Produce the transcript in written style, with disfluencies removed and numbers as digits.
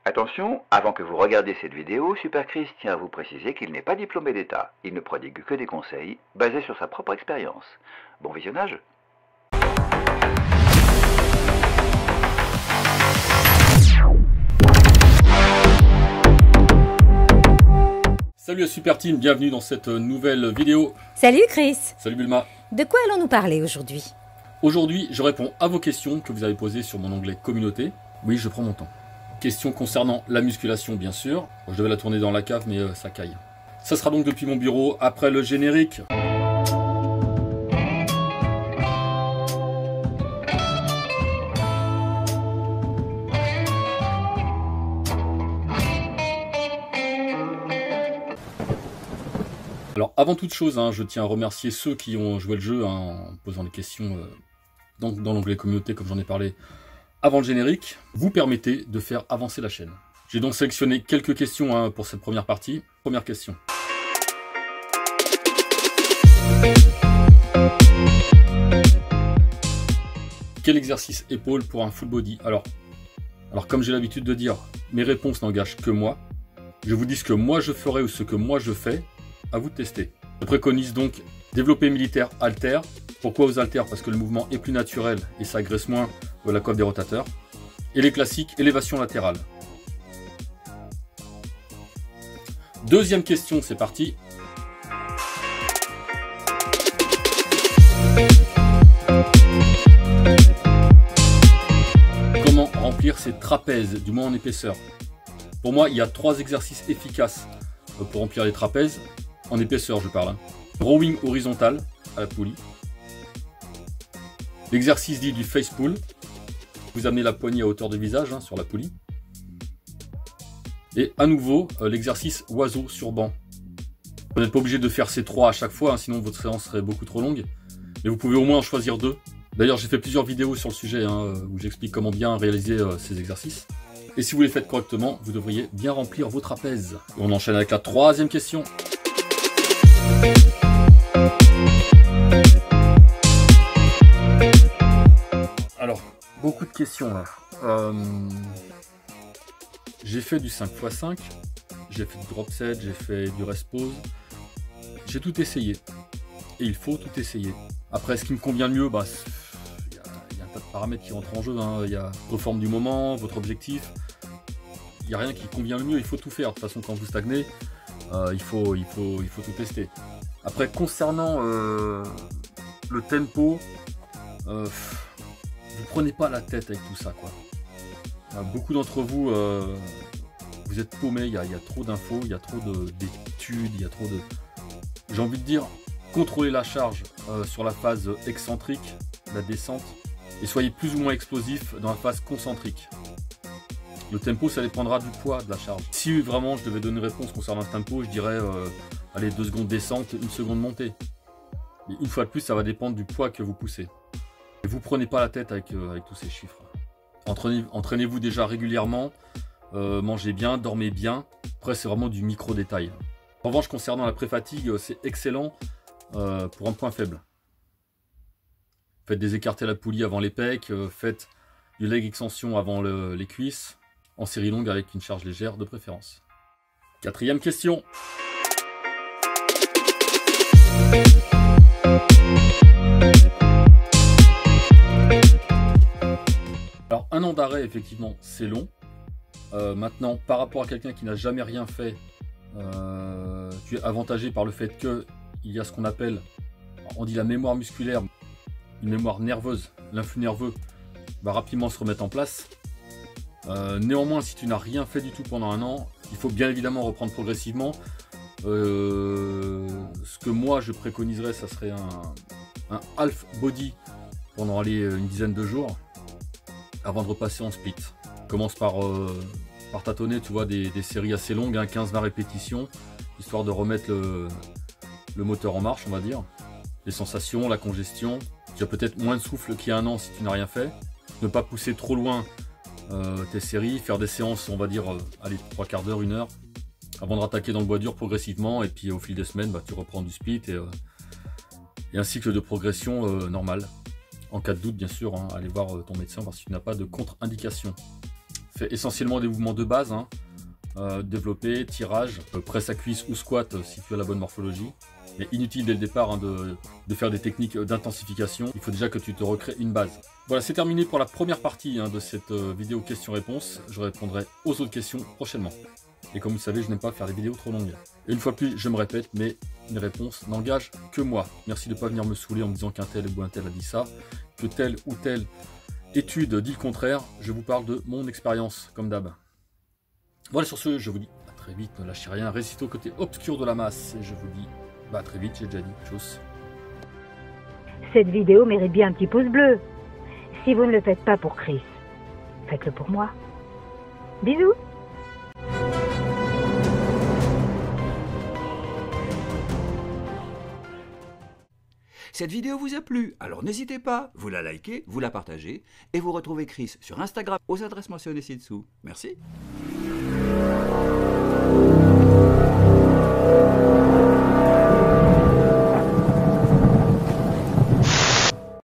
Attention, avant que vous regardiez cette vidéo, Super Chris tient à vous préciser qu'il n'est pas diplômé d'État. Il ne prodigue que des conseils basés sur sa propre expérience. Bon visionnage. Salut à Super Team, bienvenue dans cette nouvelle vidéo. Salut Chris. Salut Bulma. De quoi allons-nous parler aujourd'hui? Aujourd'hui, je réponds à vos questions que vous avez posées sur mon onglet communauté. Oui, je prends mon temps. Questions concernant la musculation, bien sûr. Je devais la tourner dans la cave, mais ça caille. Ça sera donc depuis mon bureau, après le générique. Alors, avant toute chose, je tiens à remercier ceux qui ont joué le jeu en posant des questions dans l'onglet communauté, comme j'en ai parlé avant le générique. Vous permettez de faire avancer la chaîne. J'ai donc sélectionné quelques questions pour cette première partie. Première question. Quel exercice épaule pour un full body? Alors comme j'ai l'habitude de dire, mes réponses n'engagent que moi. Je vous dis ce que moi je ferai ou ce que moi je fais. À vous de tester. Je préconise donc développé militaire haltère. Pourquoi aux haltères? Parce que le mouvement est plus naturel et ça agresse moins la coiffe des rotateurs. Et les classiques, élévation latérale. Deuxième question, c'est parti. Comment remplir ses trapèzes, du moins en épaisseur? Pour moi, il y a 3 exercices efficaces pour remplir les trapèzes. En épaisseur, je parle. Rowing horizontal à la poulie. L'exercice dit du face pull. Vous amenez la poignée à hauteur du visage sur la poulie. Et à nouveau, l'exercice oiseau sur banc. Vous n'êtes pas obligé de faire ces 3 à chaque fois, sinon votre séance serait beaucoup trop longue. Mais vous pouvez au moins en choisir 2. D'ailleurs, j'ai fait plusieurs vidéos sur le sujet où j'explique comment bien réaliser ces exercices. Et si vous les faites correctement, vous devriez bien remplir vos trapèzes. Et on enchaîne avec la 3e question. Alors, beaucoup de questions là. J'ai fait du 5x5, j'ai fait du drop set, j'ai fait du rest pose. J'ai tout essayé. Et il faut tout essayer. Après, ce qui me convient le mieux, il y a un tas de paramètres qui rentrent en jeu. Il y a vos formes du moment, votre objectif. Il n'y a rien qui convient le mieux, il faut tout faire. De toute façon, quand vous stagnez, il faut tout tester. Après, concernant le tempo, vous prenez pas la tête avec tout ça, quoi. Beaucoup d'entre vous, vous êtes paumés, il y a trop d'infos, il y a trop d'études, il y a trop de... J'ai envie de dire, contrôlez la charge sur la phase excentrique, la descente, et soyez plus ou moins explosif dans la phase concentrique. Le tempo, ça dépendra du poids de la charge. Si vraiment je devais donner une réponse concernant le tempo, je dirais, allez, 2 secondes descente, 1 seconde montée. Mais une fois de plus, ça va dépendre du poids que vous poussez. Et vous prenez pas la tête avec tous ces chiffres. Entraînez-vous déjà régulièrement, mangez bien, dormez bien. Après, c'est vraiment du micro-détail. En revanche, concernant la pré-fatigue, c'est excellent pour un point faible. Faites des écartés à la poulie avant les pecs, faites du leg extension avant les cuisses, en série longue avec une charge légère de préférence. 4e question. Alors, 1 an d'arrêt, effectivement, c'est long. Maintenant, par rapport à quelqu'un qui n'a jamais rien fait, tu es avantagé par le fait qu'il y a ce qu'on appelle, on dit la mémoire musculaire, une mémoire nerveuse, l'influx nerveux va rapidement se remettre en place. Néanmoins, si tu n'as rien fait du tout pendant 1 an, il faut bien évidemment reprendre progressivement. Ce que moi je préconiserais, ça serait un half body pendant une dizaine de jours avant de repasser en split. Commence par tâtonner, tu vois, des séries assez longues, 15-20 répétitions, histoire de remettre le moteur en marche, on va dire. Les sensations, la congestion. Tu as peut-être moins de souffle qu'il y a 1 an si tu n'as rien fait. Ne pas pousser trop loin tes séries, faire des séances, on va dire, allez, 3 quarts d'heure, 1 heure, avant de rattaquer dans le bois dur progressivement, et puis au fil des semaines, tu reprends du split et un cycle de progression normal. En cas de doute, bien sûr, allez voir ton médecin, voir si tu n'as pas de contre-indication. fait essentiellement des mouvements de base, hein. Développer, tirage, presse à cuisse ou squat si tu as la bonne morphologie. Mais inutile dès le départ hein, de faire des techniques d'intensification. Il faut déjà que tu te recrées une base. Voilà, c'est terminé pour la première partie hein, de cette vidéo questions-réponses. Je répondrai aux autres questions prochainement. Et comme vous le savez, je n'aime pas faire des vidéos trop longues. Et une fois de plus, je me répète, mais mes réponses n'engagent que moi. Merci de ne pas venir me saouler en me disant qu'un tel ou un tel a dit ça, que telle ou telle étude dit le contraire. Je vous parle de mon expérience, comme d'hab. Voilà, sur ce, je vous dis à très vite, ne lâchez rien, résistez au côté obscur de la masse. Et je vous dis à très vite, j'ai déjà dit. Tchuss. Cette vidéo mérite bien un petit pouce bleu. Si vous ne le faites pas pour Chris, faites-le pour moi. Bisous. Cette vidéo vous a plu, alors n'hésitez pas, vous la likez, vous la partagez, et vous retrouvez Chris sur Instagram aux adresses mentionnées ci-dessous. Merci.